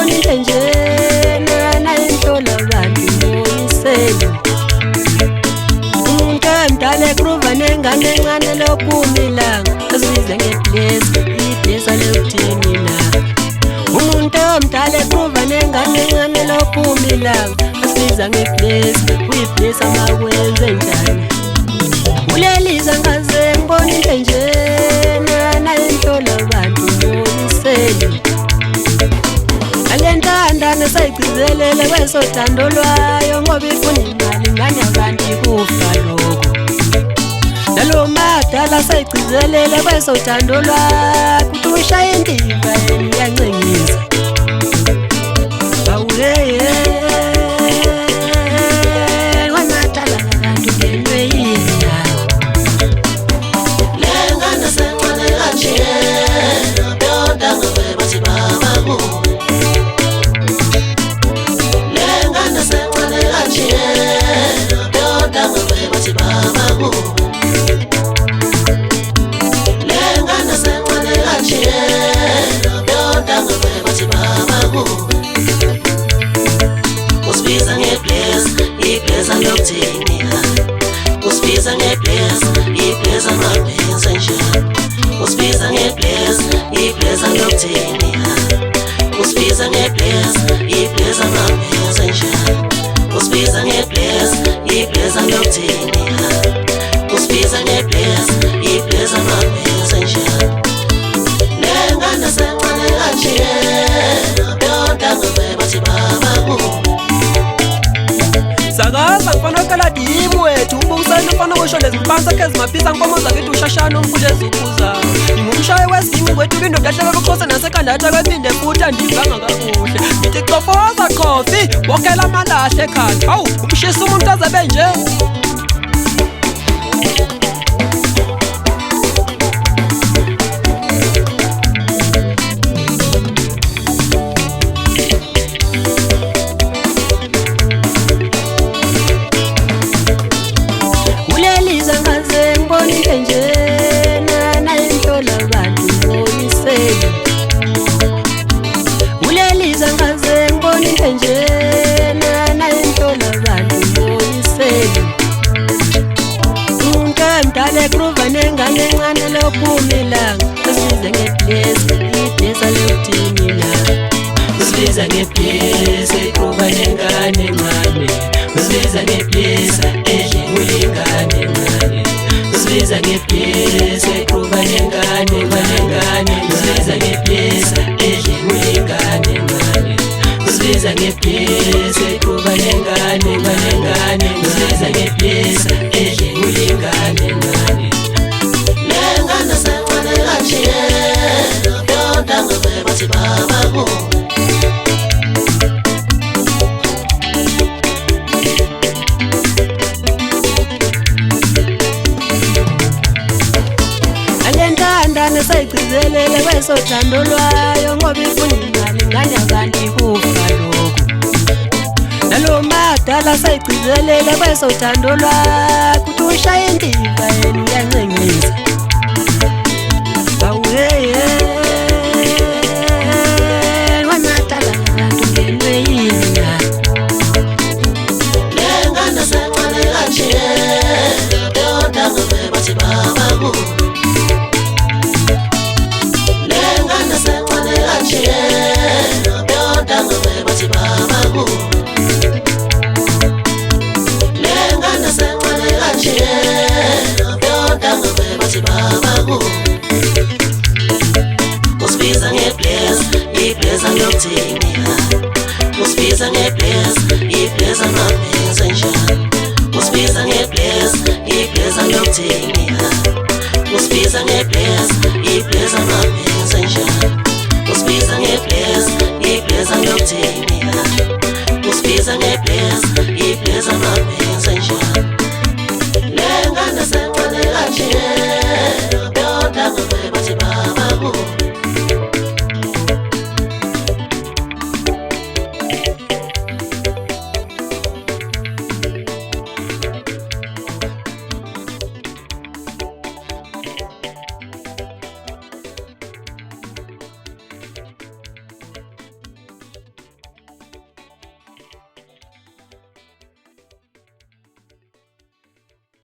ngibona into njena nayihlola abantu moyiseli umuntu emdala egroove nengane encane lophuma ilanga esibize ngebless ibless alekuthini na umuntu omdala egroove nengane encane lophuma ilanga esibiza ngebless uyibless amakwenze njani uleliza ngaze ngibona into njena nayihlola abantu moyiseli alentandane sayigcizelele kwesothando lwayo ngoba ifuna imali ngane abantu ikufa lokho nalo madala sayigcizelele kwesothando lwayo kuthi ushaya indiva yena iyancengisa awuyeye wanatala abantu ngenwe yini lengane sencane kanje yonda ngabe bathi babaku usibiza ngebless ibless alekuthini usibiza ngebless ibless amabhenza njani usibiza ngebless ibless alekuthini usibiza ngebless ibless amabhenza njani usibiza ngebless ibless alekuthini usibiza ngebless ibless amabhenza njani lengane sencane kanje yonda ngabe bathi babaku sakaza ngifana kala dimu wethu ubusana mfana ngoshole ziphansi akhe zimapisa nkomo zakithi ushashana omkhulu ezukuza ngumshaye wezingu kwethu indoda ahleka koxhosa nasekandatha kweminde futhi andivanga kakuhle ngithi xofoza khofi wokela amalahle ekhanda hawu umshisa umuntu azabe nje njena nayihlola abantu moyiseli uleliza ngaze ngibona into njena nayihlola abantu moyiseli umuntu emdala egroove nengane encane lophuma ilanga esibize ngebless ibless alekuthini na usibiza ngebless egroove nengane encane usibiza ngebless edliwe ingane encane usibiza ngebless egroove nengane usibiza ngebless edliwe ingane encane usibiza ngebless egroove nengane usibiza ngebless edliwe ingane encane lengane sencane kanje yonda ngabe bathi babaku alentandane sayigcizelele kwesothando lwayo ngoba ifuna imali ngane abantu ikufa lokho nalo madala sayigcizelele kwesothando lwayo kuthi ushaya indiva yena iyancengisa awuyeye wanatala abantu ngenwe yini lengane sencane kanje yonda ngabe bathi babaku lengane sencane kanje yonda ngabe bathi babaku lengane sencane kanje yonda ngabe bathi babaku usibiza ngebless ibless alekuthini usibiza ngebless ibless amabhenza njani usibiza ngebless ibless alekuthini usibiza ngebless ibless amabhenza